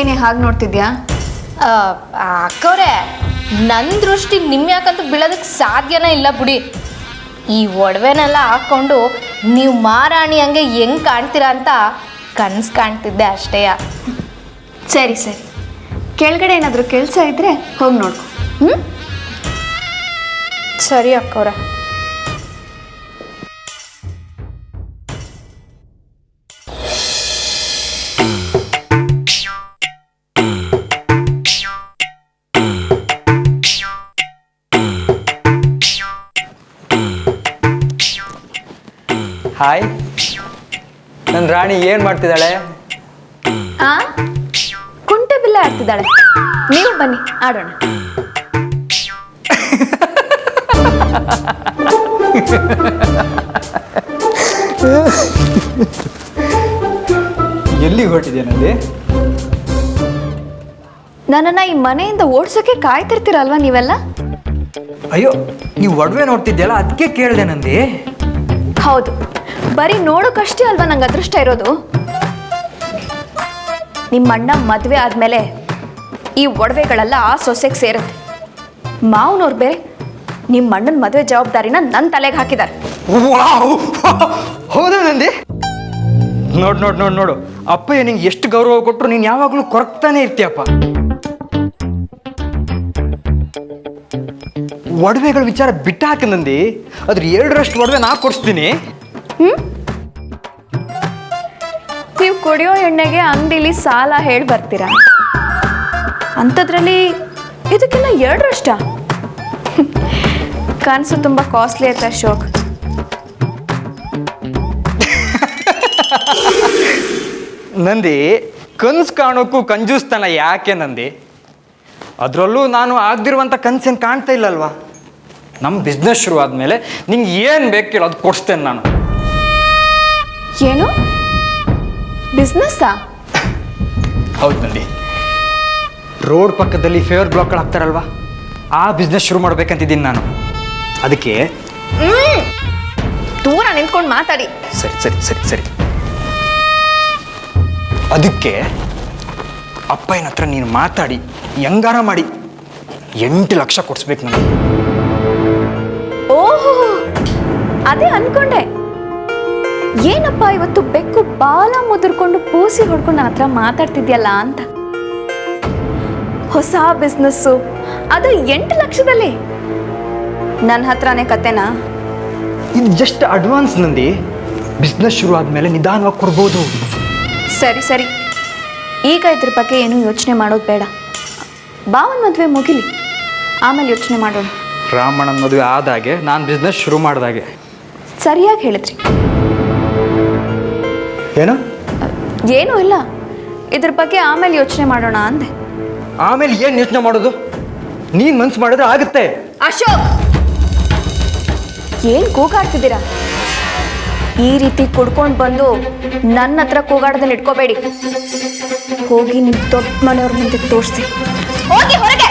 ಏನೇ ಹಾಗೆ ನೋಡ್ತಿದ್ಯಾ? ಅಕ್ಕವ್ರೆ, ನನ್ನ ದೃಷ್ಟಿ ನಿಮ್ಮ ಯಾಕಂತೂ ಬೀಳೋದಕ್ಕೆ ಸಾಧ್ಯನೇ ಇಲ್ಲ ಬಿಡಿ. ಈ ಒಡವೆನೆಲ್ಲ ಹಾಕ್ಕೊಂಡು ನೀವು ಮಹಾರಾಣಿ ಹಂಗೆ ಹೆಂಗೆ ಕಾಣ್ತೀರಾ ಅಂತ ಕನಸು ಕಾಣ್ತಿದ್ದೆ ಅಷ್ಟೇಯ. ಸರಿ ಸರಿ, ಕೆಳಗಡೆ ಏನಾದರೂ ಕೆಲಸ ಇದ್ದರೆ ಹೋಗಿ ನೋಡ್ಕೊ. ಸರಿ ಅಕ್ಕವ್ರೆ. ಹಾಯ್, ನನ್ನ ರಾಣಿ ಏನು ಮಾಡ್ತಿದ್ದಾಳೆ? ಕುಂಟೆ ಬಿಲ್ಲೆ ಆಡ್ತಿದ್ದಾಳೆ. ನೀವು ಬನ್ನಿ ಆಡೋಣ. ಎಲ್ಲಿಗೆ ಹೊರಟಿದ್ದೇನಲ್ಲಿ? ನನ್ನನ್ನು ಈ ಮನೆಯಿಂದ ಓಡಿಸೋಕೆ ಕಾಯ್ತಿರ್ತೀರಲ್ವಾ ನೀವೆಲ್ಲ? ಅಯ್ಯೋ, ನೀವು ಒಡವೆ ನೋಡ್ತಿದ್ಯಲ್ಲ, ಅದಕ್ಕೆ ಕೇಳಿದೆ ನಂದಿ. ಹೌದು, ಬರೀ ನೋಡೋಕ್ಕಷ್ಟೇ ಅಲ್ವಾ ನಂಗೆ ಅದೃಷ್ಟ ಇರೋದು. ನಿಮ್ಮ ಅಣ್ಣ ಮದುವೆ ಆದಮೇಲೆ ಈ ಒಡವೆಗಳೆಲ್ಲ ಆ ಸೊಸೆಗೆ ಸೇರುತ್ತೆ. ಮಾವನವ್ರು ಬೇರೆ ನಿಮ್ಮ ಅಣ್ಣನ ಮದುವೆ ಜವಾಬ್ದಾರಿನ ನನ್ನ ತಲೆಗೆ ಹಾಕಿದ್ದಾರೆ. ಹೌದಾ ನಂದಿ? ನೋಡು ನೋಡು ನೋಡು ನೋಡು, ಅಪ್ಪಯ್ಯ ನಿಂಗೆ ಎಷ್ಟು ಗೌರವ ಕೊಟ್ಟರು ನೀನು ಯಾವಾಗಲೂ ಕೊರಗ್ತಾನೆ ಇರ್ತೀಯಪ್ಪ. ಒಡವೆಗಳ ವಿಚಾರ ಬಿಟ್ಟು ಹಾಕಿ ನಂದಿ, ಅದ್ರ 2ರಷ್ಟು ಒಡವೆ ನಾ ಕೊಡಿಸ್ತೀನಿ. ನೀವು ಕುಡಿಯೋ ಎಣ್ಣೆಗೆ ಅಂಗಡಿಲಿ ಸಾಲ ಹೇಳಿ ಬರ್ತೀರಾ, ಅಂಥದ್ರಲ್ಲಿ ಇದಕ್ಕೆಲ್ಲ 2ರಷ್ಟ? ಕನಸು ತುಂಬ ಕಾಸ್ಟ್ಲಿ ಆಯ್ತು ಅಶೋಕ್. ನಂದಿ, ಕನ್ಸು ಕಾಣೋಕ್ಕೂ ಕಂಜೂಸ್ತನ ಯಾಕೆ ನಂದಿ? ಅದರಲ್ಲೂ ನಾನು ಆಗದಿರುವಂಥ ಕನಸೇನು ಕಾಣ್ತಾ ಇಲ್ಲಲ್ವಾ? ನಮ್ಮ ಬಿಸ್ನೆಸ್ ಶುರು ಆದಮೇಲೆ ನಿಂಗೆ ಏನು ಬೇಕು ಕೇಳೋ ಅದು ಕೊಡಿಸ್ತೇನೆ ನಾನು. ಏನು ಬಿಸ್ನೆಸ್ಸಾ? ಹೌದು ನಂದಿ, ರೋಡ್ ಪಕ್ಕದಲ್ಲಿ ಫೇವರ್ ಬ್ಲಾಕ್ಗಳು ಹಾಕ್ತಾರಲ್ವಾ, ಆ ಬಿಸ್ನೆಸ್ ಶುರು ಮಾಡ್ಬೇಕಂತಿದ್ದೀನಿ ನಾನು. ಅದಕ್ಕೆ ದೂರ ನಿಂತ್ಕೊಂಡು ಮಾತಾಡಿ. ಸರಿ ಸರಿ ಸರಿ ಸರಿ, ಅದಕ್ಕೆ ಅಪ್ಪಯ್ಯನ ಹತ್ರ ನೀನು ಮಾತಾಡಿ ಹೆಂಗಾರ ಮಾಡಿ 8 ಲಕ್ಷ ಕೊಡಿಸ್ಬೇಕು ನನಗೆ. ಓಹೋ, ಅದೇ ಅನ್ಕೊಂಡೆ. ಏನಪ್ಪ ಇವತ್ತು ಬೆಕ್ಕು ಬಾಲ ಮುದುರ್ಕೊಂಡು ಪೂಸಿ ಹೊಡ್ಕೊಂಡು ನನ್ನ ಹತ್ರ ಮಾತಾಡ್ತಿದ್ಯಲ್ಲ ಅಂತ. ಹೊಸ ಬಿಸ್ನೆಸ್ಸು, ಅದು 8 ಲಕ್ಷದಲ್ಲಿ? ನನ್ನ ಹತ್ರನೇ ಕತೆನಾ? ಇದು ಜಸ್ಟ್ ಅಡ್ವಾನ್ಸ್ ನಂದಿ. ಬಿಸ್ನೆಸ್ ಶುರು ಆದಮೇಲೆ ನಿಧಾನವಾಗಿ ಕೊಡ್ಬೋದು. ಸರಿ ಸರಿ, ಈಗ ಇದ್ರ ಬಗ್ಗೆ ಏನೂ ಯೋಚನೆ ಮಾಡೋದು ಬೇಡ. ಬಾವನ ಮದುವೆ ಮುಗಿಲಿ, ಆಮೇಲೆ ಯೋಚನೆ ಮಾಡೋಣ. ರಾಮಣ್ಣನ ಮದುವೆ ಆದಾಗೆ ನಾನು ಬಿಸ್ನೆಸ್ ಶುರು ಮಾಡಿದಾಗೆ. ಸರಿಯಾಗಿ ಹೇಳಿದ್ರಿ. ಏನು? ಏನೂ ಇಲ್ಲ, ಇದ್ರ ಬಗ್ಗೆ ಆಮೇಲೆ ಯೋಚನೆ ಮಾಡೋಣ ಅಂದೆ. ಆಮೇಲೆ ಏನು ಯೋಚನೆ ಮಾಡೋದು? ನೀನು ಮನ್ಸು ಮಾಡಿದ್ರೆ ಆಗುತ್ತೆ. ಅಶೋಕ್, ಏನು ಕೂಗಾಡ್ತಿದ್ದೀರಾ? ಈ ರೀತಿ ಕುಡ್ಕೊಂಡು ಬಂದು ನನ್ನ ಹತ್ರ ಕೂಗಾಡೋದನ್ನ ಇಟ್ಕೋಬೇಡಿ. ಹೋಗಿ ನಿಮ್ಮ ದೊಡ್ಡ ಮನೆಯವ್ರ ಮುಂದೆ ತೋರಿಸಿ. ಹೋಗಿ ಹೊರಗೆ.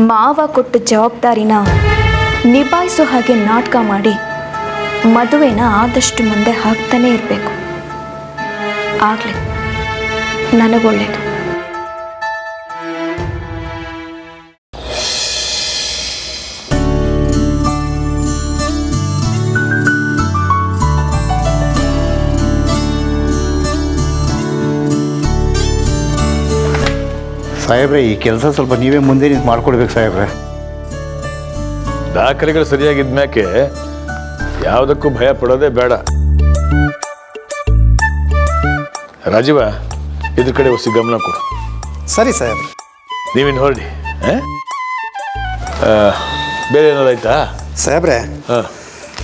ಮಾವ ಕೊಟ್ಟ ಜವಾಬ್ದಾರಿನ ನಿಭಾಯಿಸೋ ಹಾಗೆ ನಾಟಕ ಮಾಡಿ ಮದುವೆನ ಆದಷ್ಟು ಮುಂದೆ ಹಾಕ್ತಾನೆ ಇರಬೇಕು. ಆಗಲಿ ನನಗೊಳ್ಳೇದು. ಸಾಹೇಬ್ರೆ, ಈ ಕೆಲಸ ಸ್ವಲ್ಪ ನೀವೇ ಮುಂದೆ ನಿಂತು ಮಾಡ್ಕೊಡ್ಬೇಕು ಸಾಹೇಬ್ರೆ. ದಾಖಲೆಗಳು ಸರಿಯಾಗಿದ್ಮ್ಯಾಕೆ ಯಾವುದಕ್ಕೂ ಭಯ ಪಡೋದೇ ಬೇಡ. ರಾಜೀವ, ಇದ್ರ ಕಡೆ ಹೊಸ ಗಮನ ಕೊಡು. ಸರಿ ಸಾಹೇಬ್ರೆ. ನೀವಿನ್ನು ಹೊರಡಿ. ಬೇರೆ ಏನಾದಾಯ್ತಾ ಸಾಹೇಬ್ರೆ?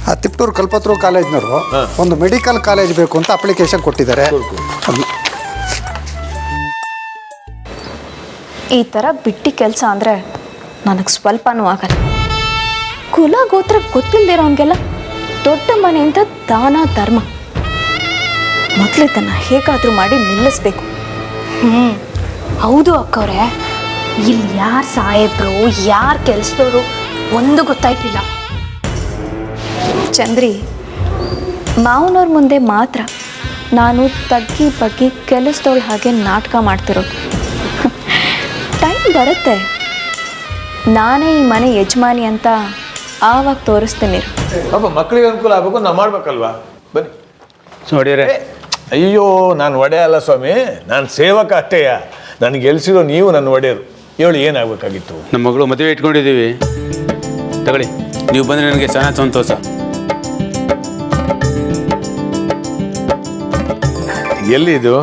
ಆ ತಿಪ್ಟೂರು ಕಲ್ಪತರು ಕಾಲೇಜ್ನವರು ಒಂದು ಮೆಡಿಕಲ್ ಕಾಲೇಜ್ ಬೇಕು ಅಂತ ಅಪ್ಲಿಕೇಶನ್ ಕೊಟ್ಟಿದ್ದಾರೆ. ಈ ಥರ ಬಿಟ್ಟಿ ಕೆಲಸ ಅಂದರೆ ನನಗೆ ಸ್ವಲ್ಪನೂ ಆಗಲ್ಲ. ಕುಲ ಗೋತ್ರ ಗೊತ್ತಿಲ್ದಿರೋ ಅವನಿಗೆಲ್ಲ ದೊಡ್ಡ ಮನೆ ಅಂತ ದಾನ ಧರ್ಮ. ಮೊದಲೇ ತನ್ನ ಹೇಗಾದರೂ ಮಾಡಿ ನಿಲ್ಲಿಸ್ಬೇಕು. ಹೌದು ಅಕ್ಕವ್ರೆ, ಇಲ್ಲಿ ಯಾರು ಸಾಹೇಬ್ರು ಯಾರು ಕೆಲಸದವರು ಒಂದು ಗೊತ್ತಾಯ್ತಿಲ್ಲ. ಚಂದ್ರಿ, ಮಾವನವ್ರ ಮುಂದೆ ಮಾತ್ರ ನಾನು ತಗ್ಗಿ ಬಗ್ಗಿ ಕೆಲಸದವಳು ಹಾಗೆ ನಾಟಕ ಮಾಡ್ತಿರೋದು. ಟೈಮ್ ಬರುತ್ತೆ, ನಾನೇ ಈ ಮನೆ ಯಜಮಾನಿ ಅಂತ ಆವಾಗ ತೋರಿಸ್ತೀನಿ. ಪಾಪ ಮಕ್ಕಳಿಗೆ ಅನುಕೂಲ ಆಗಬೇಕು, ನಾವು ಮಾಡ್ಬೇಕಲ್ವಾ? ಬನ್ನಿ ನೋಡಿದ್ರೆ ಅಯ್ಯೋ, ನಾನು ಒಡೆ ಅಲ್ಲ ಸ್ವಾಮಿ, ನಾನು ಸೇವಕ ಅಷ್ಟೇಯ. ನನಗೆ ಗೆಲ್ಸಿರೋ ನೀವು ನನ್ನ ಒಡೆಯರು. ಹೇಳಿ ಏನಾಗಬೇಕಾಗಿತ್ತು? ನಮ್ಮ ಮಗಳು ಮದುವೆ ಇಟ್ಕೊಂಡಿದ್ದೀವಿ, ತಗೊಳ್ಳಿ. ನೀವು ಬಂದರೆ ನನಗೆ ಚೆನ್ನಾಗಿ ಸಂತೋಷ. ಎಲ್ಲಿ ಇದು?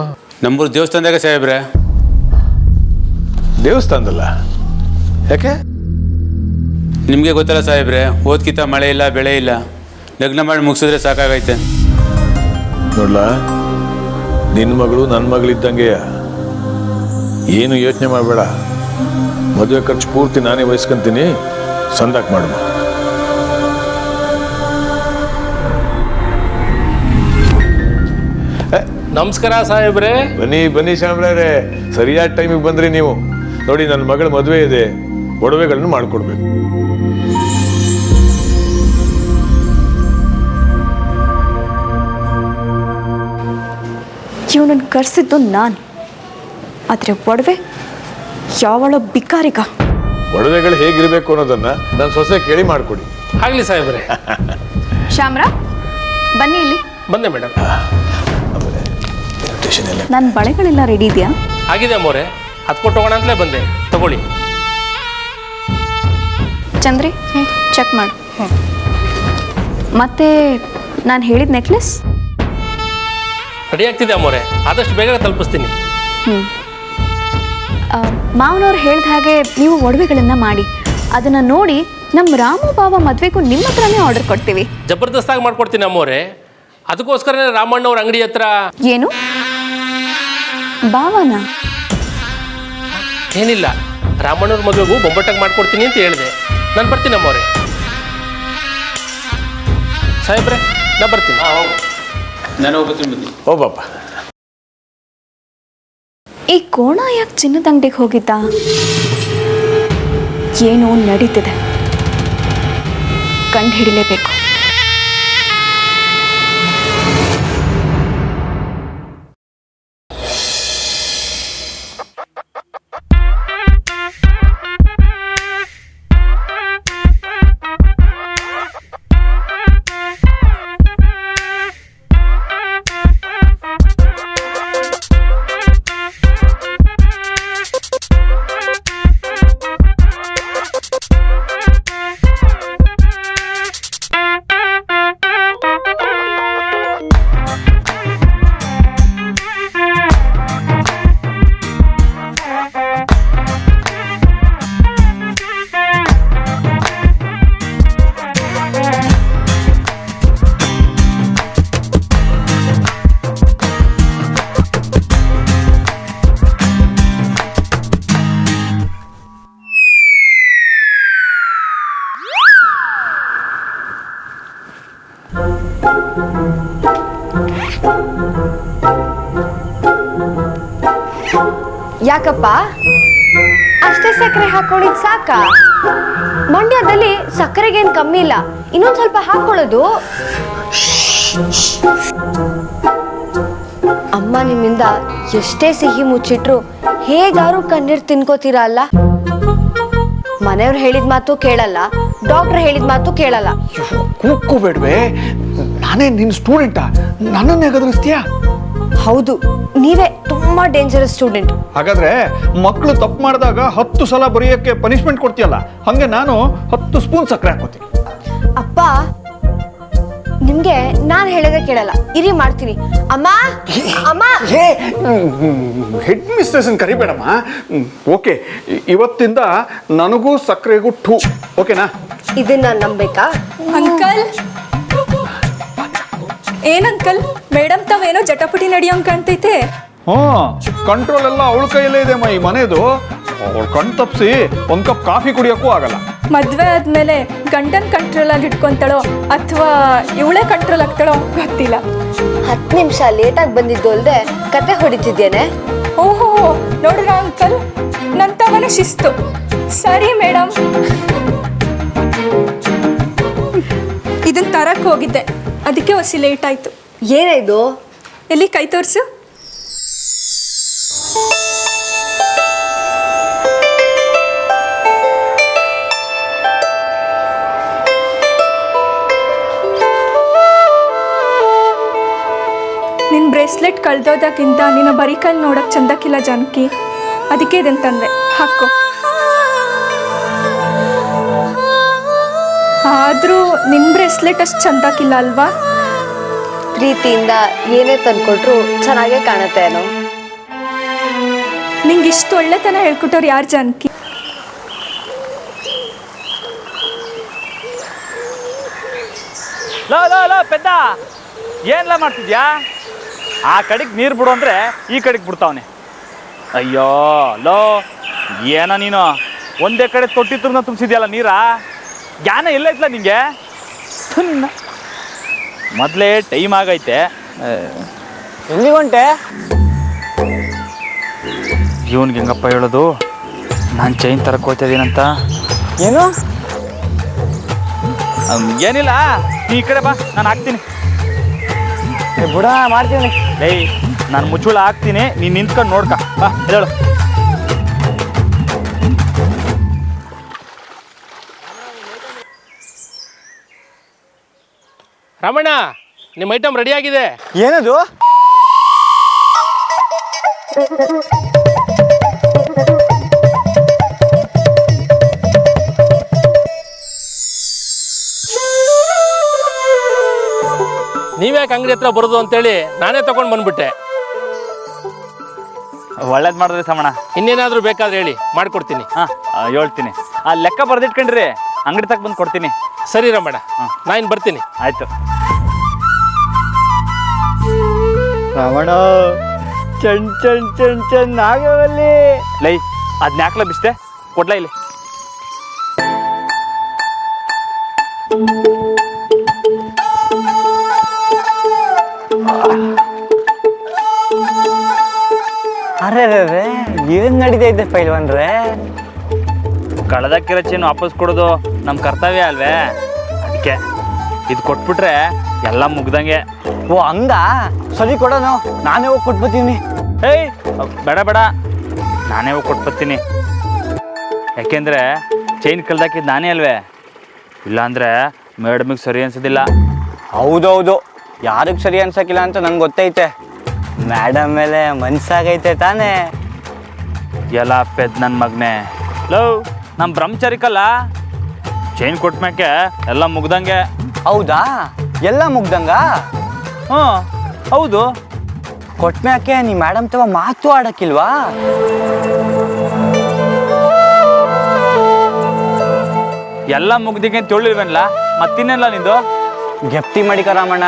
ನಮ್ಮೂರು ದೇವಸ್ಥಾನದಾಗ ಸಾಹೇಬ್ರೆ. ದೇವಸ್ಥಾನದಲ್ಲ? ಯಾಕೆ? ನಿಮಗೆ ಗೊತ್ತಲ್ಲ ಸಾಹೇಬ್ರೆ, ಓದ್ಕಿತ ಮಳೆ ಇಲ್ಲ ಬೆಳೆ ಇಲ್ಲ, ಲಗ್ನ ಮಾಡಿ ಮುಗಿಸಿದ್ರೆ ಸಾಕಾಗೈತೆ. ನೋಡ್ಲಾ, ನಿನ್ನ ಮಗಳು ನನ್ನ ಮಗಳಿದ್ದಂಗೆಯ. ಏನು ಯೋಚನೆ ಮಾಡಬೇಡ, ಮದುವೆ ಖರ್ಚು ಪೂರ್ತಿ ನಾನೇ ವಹಿಸ್ಕೊಂತೀನಿ, ಸಂದಾಕ್ ಮಾಡುವ. ನಮಸ್ಕಾರ ಸಾಹೇಬ್ರೆ. ಬನ್ನಿ ಬನ್ನಿ ಶಾಮ್ರೇ, ಸರಿಯಾದ ಟೈಮಿಗೆ ಬಂದ್ರಿ ನೀವು. ನೋಡಿ, ನನ್ನ ಮಗಳ ಮದುವೆ ಇದೆ, ಒಡವೆಗಳನ್ನು ಮಾಡಿಕೊಡ್ಬೇಕು. ಇವನನ್ನು ಕರೆಸಿದ್ದು ನಾನು, ಆದರೆ ಒಡವೆ ಯಾವಳೋ ಬಿಕಾರಿಗ. ಒಡವೆಗಳು ಹೇಗಿರಬೇಕು ಅನ್ನೋದನ್ನ ನನ್ನ ಸೊಸೆ ಕೇಳಿ ಮಾಡಿಕೊಡಿ. ಆಗಲಿ ಸಾಹೇಬ್ರೆ. ಶ್ಯಾಮ್ರ, ಬನ್ನಿ ಇಲ್ಲಿ. ಬಂದೆ ಮೇಡಮ್. ಆಮೇಲೆ invitation ಎಲ್ಲ ನನ್ನ ಬಳೆಗಳೆಲ್ಲ ರೆಡಿ ಇದೆಯಾ? ಆಗಿದೆ ಅಮ್ಮೋರೆ, ಅದು ಕೊಟ್ಟು ಹೋಗೋಣ ಅಂತಲೇ ಬಂದೆ, ತಗೊಳ್ಳಿ. ಚಂದ್ರಿ, ಚೆಕ್ ಮಾಡು. ಮತ್ತೆ ನಾನು ಹೇಳಿದ ನೆಕ್ಲೆಸ್ ರೆಡಿ ಆಗ್ತಿದೆ ಅಮ್ಮೋರೆ, ಆದಷ್ಟು ಬೇಗ ತಲುಪಿಸ್ತೀನಿ. ಮಾವನವ್ರು ಹೇಳಿದ ಹಾಗೆ ನೀವು ಒಡವೆಗಳನ್ನು ಮಾಡಿ ಅದನ್ನು ನೋಡಿ ನಮ್ಮ ರಾಮು ಬಾಬಾ ಮದುವೆಗೂ ನಿಮ್ಮ ಹತ್ರನೇ ಆರ್ಡರ್ ಕೊಡ್ತೀವಿ. ಜಬರ್ದಸ್ತಾಗಿ ಮಾಡ್ಕೊಡ್ತೀನಿ ಅಮ್ಮೋರೆ. ಅದಕ್ಕೋಸ್ಕರನೇ ರಾಮಣ್ಣವ್ರ ಅಂಗಡಿ ಹತ್ರ. ಏನು ಬಾವನ? ಏನಿಲ್ಲ, ರಾಮಣ್ಣವ್ರ ಮದುವೆಗೂ ಬೊಂಬಟ್ಟಾಗಿ ಮಾಡ್ಕೊಡ್ತೀನಿ ಅಂತ ಹೇಳಿದೆ. ನಾನು ಬರ್ತೀನಿ ಅಮ್ಮೋರೆ. ಸಾಹೇಬ್ರೆ, ನಾ ಬರ್ತೀನಿ. ನಾನು ಹೋಗ್ತೀನಿ, ಬನ್ನಿ. ಓ ಬಾಪ, ಈ ಕೋಣ ಯಾಕೆ ಚಿನ್ನದ ಅಂಗಡಿಗೆ ಹೋಗಿದ್ದ? ಏನೋ ನಡೀತಿದೆ, ಕಂಡು ಹಿಡಿಲೇಬೇಕು. ಯಾಕಪ್ಪ ಅಷ್ಟೇ ಸಕ್ಕರೆ ಹಾಕೊಂಡಿದ್ ಸಾಕ? ಮಂಡ್ಯದಲ್ಲಿ ಸಕ್ಕರೆಗೇನು ಕಮ್ಮಿ ಇಲ್ಲ, ಇನ್ನೊಂದು ಸ್ವಲ್ಪ ಹಾಕೊಳ್ಳೋದು. ಅಮ್ಮ ನಿಮ್ಮಿಂದ ಎಷ್ಟೇ ಸಿಹಿ ಮುಚ್ಚಿಟ್ರು ಹೇಗಾರು ಕಣ್ಣೀರ್ ತಿನ್ಕೋತೀರಾ ಅಲ್ಲ? ಮನೆಯವ್ರು ಹೇಳಿದ ಮಾತು ಕೇಳಲ್ಲ, ಡಾಕ್ಟರ್ ಹೇಳಿದ ಮಾತು ಕೇಳಲ್ಲ. ಕೂಗ್ಕೋಬೇಡ್ವೆ, ನಾನೇ ನಿನ್ನ ಸ್ಟೂಡೆಂಟಾ, ನನ್ನನ್ನೇ ಗದರಿಸ್ತೀಯಾ? ಹೌದು, ನೀವೇ ತುಂಬಾ ಡೇಂಜರಸ್ ಸ್ಟೂಡೆಂಟ್. ಹಾಗಾದ್ರೆ ಮಕ್ಕಳು ತಪ್ಪು ಮಾಡಿದಾಗ 10 ಸಲ ಬರೆಯೋಕ್ಕೆ ಪನಿಷ್ಮೆಂಟ್ ಕೊಡ್ತೀಯಲ್ಲ, ಹಂಗೆ ನಾನು 10 ಸ್ಪೂನ್ ಸಕ್ಕರೆ ಹಾಕೋತೀನಿ. ಅಪ್ಪ, ನಿಮ್ಗೆ ನಾನು ಹೇಳೋದೇ ಕೇಳಲ್ಲ, ಇರಿ ಮಾಡ್ತೀನಿ. ಅಮ್ಮ ಅಮ್ಮ, ಹೆಡ್ ಮಿಸ್ಟ್ರೆಸ್ ಕರಿಬೇಡಮ್ಮ. ಓಕೆ, ಇವತ್ತಿಂದ ನನಗೂ ಸಕ್ಕರೆಗೂ ಟೂ, ಓಕೆನಾ? ಇದನ್ನ ನಂಬೇಕಾ? ಅಂಕಲ್, ಏನ್ ಅಂಕಲ್, ಮೇಡಮ್ ತಾವೇನೋ ಜಟಾಪಟಿ ನಡೆಯೋಂಗ್ ಕಾಣ್ತೈತೆ. ಕಂಟ್ರೋಲ್ ಎಲ್ಲ ಅವಳ ಕೈಯಲ್ಲೇ ಇದೆ ಈ ಮನೆದು. ಅವ್ಳು ಕಣ್ ತಪ್ಪಿಸಿ ಒಂದು ಕಪ್ ಕಾಫಿ ಕುಡಿಯೋಕ್ಕೂ ಆಗಲ್ಲ. ಮದ್ವೆ ಆದ್ಮೇಲೆ ಗಂಡನ್ ಕಂಟ್ರೋಲ್ ಆಗಿ ಇಟ್ಕೊಂತಾಳೋ ಅಥವಾ ಇವಳೇ ಕಂಟ್ರೋಲ್ ಆಗ್ತಾಳೋ ಗೊತ್ತಿಲ್ಲ. 10 ನಿಮಿಷ ಲೇಟಾಗಿ ಬಂದಿದ್ದು ಅಲ್ಲದೆ ಕತೆ ಹೊಡಿತಿದ್ದೇನೆ. ಓಹೋ, ನೋಡ್ರ ಅಂಕಲ್, ನಂತವನ ಶಿಸ್ತು. ಸರಿ ಮೇಡಮ್. ಇದನ್ನ ತರಕ್ ಹೋಗಿದ್ದೆ, ಅದಕ್ಕೆ ಹೊಸಿ ಲೇಟ್ ಆಯ್ತು. ಏನಿದು? ಎಲ್ಲಿ ಕೈ ತೋರಿಸು. ನಿನ್ನ ಬ್ರೇಸ್ಲೆಟ್ ಕಳ್ದೋದಾಗಿಂದ ನಿನ್ನ ಬರೀ ಕೈಲಿ ನೋಡಕ್ ಚಂದಕ್ಕಿಲ್ಲ ಜಾನಕಿ, ಅದಕ್ಕೆ ಇದನ್ನು ತಂದೆ, ಹಾಕೋ. ಆದರೂ ನಿನ್ನ ಬ್ರೇಸ್ಲೆಟ್ ಅಷ್ಟು ಚಂದಕ್ಕಿಲ್ಲ ಅಲ್ವಾ? ಪ್ರೀತಿಯಿಂದ ಏನೇ ತಂದ್ಕೊಟ್ರು ಚೆನ್ನಾಗೇ ಕಾಣುತ್ತೆ ಏನೋ. ನಿಂಗೆ ಇಷ್ಟು ಒಳ್ಳೆತನ ಹೇಳ್ಕೊಟ್ಟವ್ರು ಯಾರು ಜಾನಕಿ? ಲೋ ಪೆದ್ದ, ಏನ್ಲ ಮಾಡ್ತಿದ್ಯಾ? ಆ ಕಡೆಗೆ ನೀರು ಬಿಡು ಅಂದರೆ ಈ ಕಡೆಗೆ ಬಿಡ್ತಾವನೆ. ಅಯ್ಯೋ ಲೋ, ಏನ ನೀನು ಒಂದೇ ಕಡೆ ತೊಟ್ಟಿ ತುರ್ನ ತುಂಬಿಸಿದ್ಯಲ್ಲ ನೀರಾ? ಜ್ಞಾನ ಎಲ್ಲ ಐತ್ಲ ನಿಂಗೆ? ಮೊದಲೇ ಟೈಮ್ ಆಗೈತೆ. ಎಲ್ಲಿಗೊಂಟೆ? ಇವನ್ಗೆ ಹೆಂಗಪ್ಪ ಹೇಳೋದು? ನಾನು ಚೈನ್ ತರಕ್ಕೆ ಹೋಗ್ತಾ ಇದ್ದೀನಂತ. ಏನು? ಏನಿಲ್ಲ, ನೀ ಈ ಕಡೆ ಬಾ, ನಾನು ಹಾಕ್ತೀನಿ. ಬುಡ ಮಾಡ್ತೀನಿ. ಏಯ್, ನಾನು ಮುಚ್ಚುಳ ಹಾಕ್ತೀನಿ, ನೀನು ನಿಂತ್ಕೊಂಡು ನೋಡ್ಕ. ಬಾ ಹೇಳು. ರಾಮಣ್ಣ, ನಿಮ್ಮ ಐಟಮ್ ರೆಡಿ ಆಗಿದೆ. ಏನದು? ನೀವ್ಯಾಕೆ ಅಂಗಡಿ ಹತ್ರ ಬರೋದು ಅಂತೇಳಿ ನಾನೇ ತಗೊಂಡು ಬಂದ್ಬಿಟ್ಟೆ. ಒಳ್ಳೇದು ಮಾಡಿದ್ರಿ ಸಮಣ. ಇನ್ನೇನಾದರೂ ಬೇಕಾದ್ರೆ ಹೇಳಿ, ಮಾಡಿಕೊಡ್ತೀನಿ. ಹಾಂ, ಹೇಳ್ತೀನಿ. ಆ ಲೆಕ್ಕ ಬರೆದಿಟ್ಕೊಂಡ್ರಿ, ಅಂಗಡಿ ತಕ್ಕ ಬಂದು ಕೊಡ್ತೀನಿ. ಸರಿ ರಮಣ, ನಾನು ಬರ್ತೀನಿ. ಆಯಿತು. ರಮಣ, ಚಂದ್ ನಾಗವಲ್ಲಿ. ಲೈ, ಅದನ್ನ ಯಾಕಲ ಬಿಸ್ತೆ? ಕೊಡ್ಲಾ ಇಲ್ಲಿ. ಅರೆ ಏನ್ ನಡೀತೈತೆ ಪೈಲ್ವಾನ್ರೆ? ಕಳೆದಕ್ಕಿರೋ ಚೇನು ವಾಪಸ್ ಕೊಡೋದು ನಮ್ಮ ಕರ್ತವ್ಯ ಅಲ್ವೇ? ಅದಕ್ಕೆ ಇದು ಕೊಟ್ಬಿಟ್ರೆ ಎಲ್ಲ ಮುಗ್ದಂಗೆ. ಓ ಹಂಗ? ಸರಿ ಕೊಡೋನು, ನಾನೇ ಹೋಗಿ ಕೊಟ್ಬತ್ತೀನಿ. ಏಯ್ ಬೇಡ ಬೇಡ, ನಾನೇ ಹೋಗಿ ಕೊಟ್ಬತ್ತೀನಿ. ಯಾಕೆಂದರೆ ಚೈನ್ ಕಳ್ದಾಕಿದ್ದು ನಾನೇ ಅಲ್ವೇ? ಇಲ್ಲಾಂದರೆ ಮೇಡಮಿಗೆ ಸರಿ ಅನ್ಸೋದಿಲ್ಲ. ಹೌದೌದು, ಯಾರಿಗೆ ಸರಿ ಅನ್ಸಕ್ಕಿಲ್ಲ ಅಂತ ನಂಗೆ ಗೊತ್ತೈತೆ. ಮೇಡಮ್ ಮೇಲೆ ಮನ್ಸಾಗೈತೆ ತಾನೇ? ಎಲ್ಲ ಪೆದ್ ನನ್ನ ಮಗನೇ. ಲವ್, ನಮ್ಮ ಬ್ರಹ್ಮಚಾರಿಕಲ್ಲ, ಚೈನ್ ಕೊಟ್ಮ್ಯಾಕೆ ಎಲ್ಲ ಮುಗ್ದಂಗೆ. ಹೌದಾ? ಎಲ್ಲ ಮುಗ್ದಂಗ? ಹ್ಞೂ ಹೌದು. ಕೊಟ್ಮ್ಯಾಕೆ ನೀ ಮೇಡಮ್ ತವ ಮಾತು ಆಡಕ್ಕಿಲ್ವಾ? ಎಲ್ಲ ಮುಗ್ದಿಗೆ ಅಂತ ಹೇಳಿಲ್ವಲ್ಲ, ಮತ್ತಿನ್ನೆಲ್ಲ ನಿಂದು? ಗೆಪ್ತಿ ಮಾಡಿಕ ರಾಮಣ್ಣ,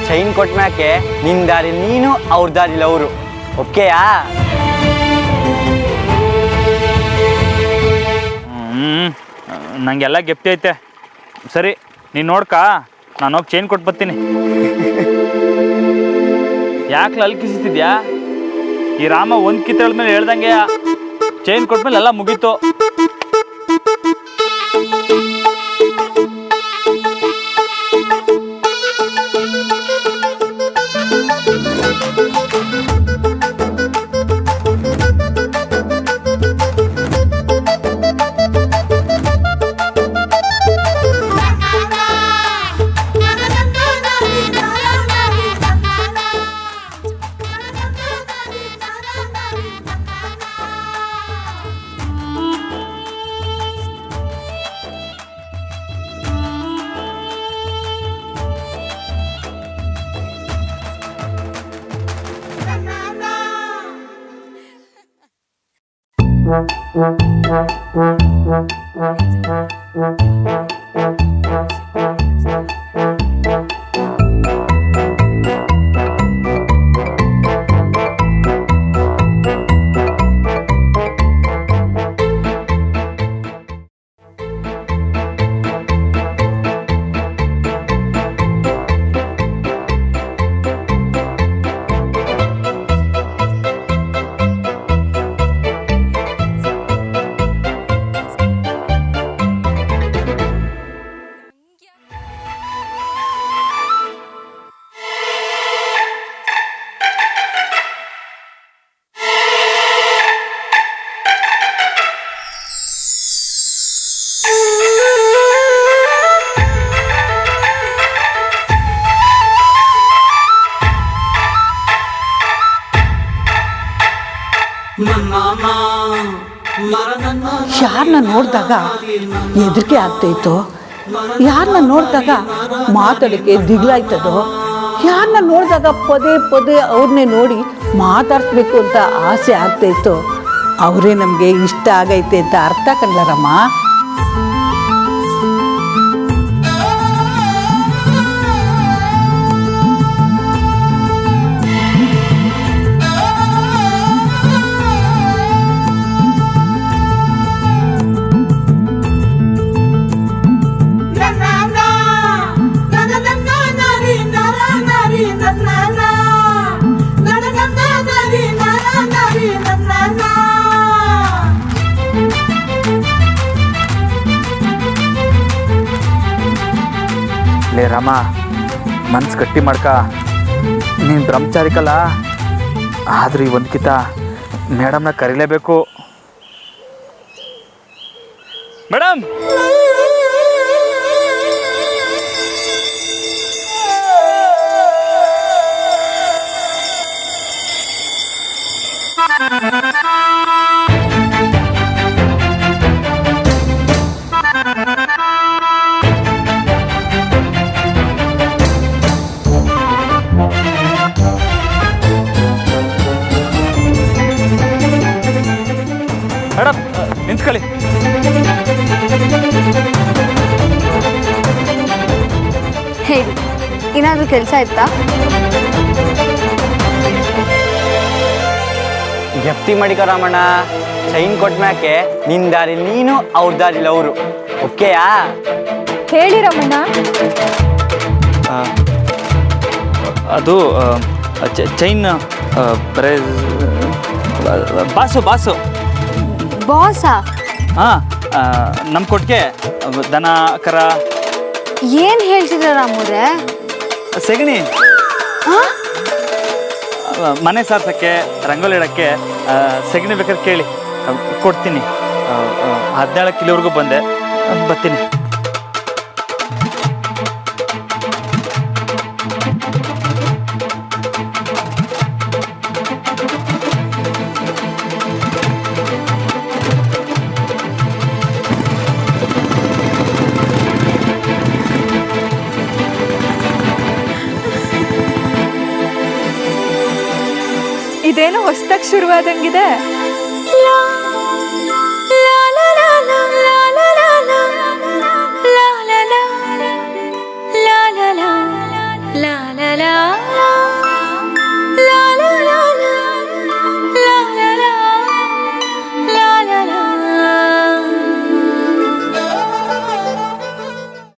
ಚೈನ್ ಕೊಟ್ಮ್ಯಾಕೆ ನಿನ್ ದಾರಿ ನೀನು, ಅವ್ರ ದಾರಿಲಿ ಅವರು. ಓಕೆಯಾ? ನಂಗೆಲ್ಲ ಗೆಪ್ತಿ ಐತೆ. ಸರಿ, ನೀನು ನೋಡ್ಕ, ನಾನು ಹೋಗಿ ಚೈನ್ ಕೊಟ್ಟು ಬರ್ತೀನಿ. ಯಾಕೆ ಅಲ್ಕಿಸಿದ್ಯಾ? ಈ ರಾಮ ಒಂದು ಕಿತ್ತೇಳ್ಮೇಲೆ ಹೇಳ್ದಂಗೆ ಚೈನ್ ಕೊಟ್ಮೇಲೆ ಎಲ್ಲ ಮುಗೀತು. ಯಾರನ್ನ ನೋಡಿದಾಗ ಹೆದರಿಕೆ ಆಗ್ತೈತೋ, ಯಾರನ್ನ ನೋಡಿದಾಗ ಮಾತಾಡೋಕ್ಕೆ ದಿಗ್ಲಾಯ್ತದೋ, ಯಾರನ್ನ ನೋಡಿದಾಗ ಪದೇ ಪದೇ ಅವ್ರನ್ನೇ ನೋಡಿ ಮಾತಾಡಿಸ್ಬೇಕು ಅಂತ ಆಸೆ ಆಗ್ತೈತೋ ಅವರೇ ನಮಗೆ ಇಷ್ಟ ಆಗೈತೆ ಅಂತ ಅರ್ಥ ಕಣ್ಲರಮ್ಮ. ಲೇ ರಾಮ, ಮನ್ಸು ಗಟ್ಟಿ ಮಾಡ್ಕ. ನೀನು ಬ್ರಹ್ಮಚಾರಿಕಲ್ಲ, ಆದ್ರೆ ಈ ಒಂದ್ಕಿತ ಮೇಡಮ್ನ ಕರೀಲೇಬೇಕು. ಮೇಡಮ್, ಮೇಡಮ್ ನಿಂತ್ಕೊಳ್ಳಿ. ಹೇಳಿ, ಏನಾದರೂ ಕೆಲಸ ಇತ್ತಾ? ಜಪ್ತಿ ಮಾಡಿಕ ರಾಮಣ್ಣ. ಚೈನ್ ಕೊಟ್ಟ ಮ್ಯಾಕೆ ನಿನ್ನ ದಾರಿ ನೀನು, ಅವ್ರ ದಾರಿಲಿ ಅವರು. ಓಕೆಯಾ? ಹೇಳಿ ರಮಣ್ಣ. ಅದು ಚೈನ್ ಬಾಸು ಬಾಸು ಬಾಸಾ? ಹಾಂ, ನಮ್ಮ ಕೊಟ್ಟಿಗೆ ದನ ಕರ. ಏನು ಹೇಳ್ತಿದ್ರ ರಾಮೋರೆ? ಸೆಗಣಿ ಮನೆ ಸಾರ್ಸೋಕ್ಕೆ, ರಂಗೋಲಿ ಇಡೋಕ್ಕೆ ಸೆಗಣಿ ಬೇಕಾದ್ರೆ ಕೇಳಿ ಕೊಡ್ತೀನಿ. 17 ಕಿಲೋವರೆಗೂ ಬಂದೆ, ಬರ್ತೀನಿ. ಇದೇನೋ ಹೊಸ್ದಾಗಿ ಶುರುವಾದಂಗಿದೆ.